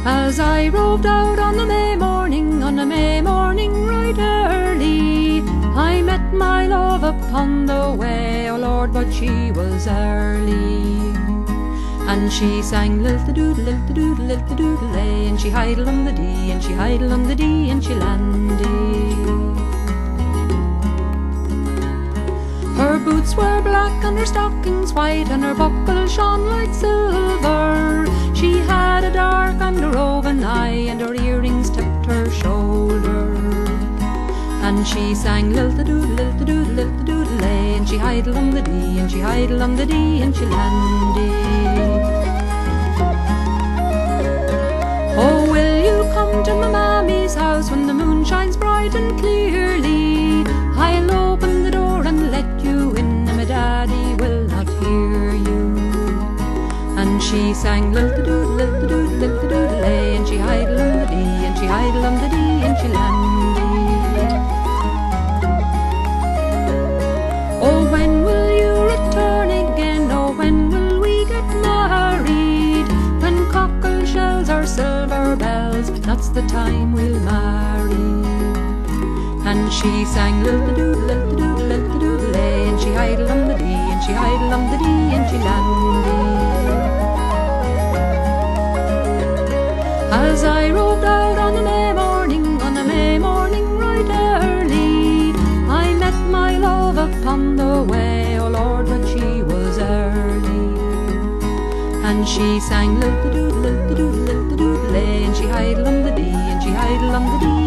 As I roved out on a May morning right early, I met my love upon the way, oh Lord, but she was early. And she sang lilt-a-doodle, lilt-a-doodle, lilt-a-doodle-lay, and she hidled on the dee, and she hidled on the dee, and she landed. Her boots were black and her stockings white, and her buckle shone like silver. She had a dark and a roving eye, and her earrings tipped her shoulder. And she sang lilt-a-doodle, lilt-a-doodle, lilt-a-doodle-lay, and she hidled on the dee, and she hidled on the dee, and she landed. Oh, will you come to my mammy's house when the moon shines bright and clearly? I'll open the door and let you in, and my daddy will not hear you. And she sang lilt-a-doodle, lilt-a-doodle, lilt-a-doodle-lay, and she hidled on the dee, and she hidled on the dee, and she landed. Oh, when will you return again? Oh, when will we get married? When cockle shells or silver bells, that's the time we'll marry. And she sang lilt-a-doodle, lilt-a-doodle, lilt-a-doodle-lay, and she hidled on the dee, and she hidled on the dee, and she landed. As I roved out on a May morning right early, I met my love upon the way, oh Lord, but she was early. And she sang lilt-a-doodle, lilt-a-doodle, lilt-a-doodle-lay, and she hidled on the dee, and she hidled on the dee,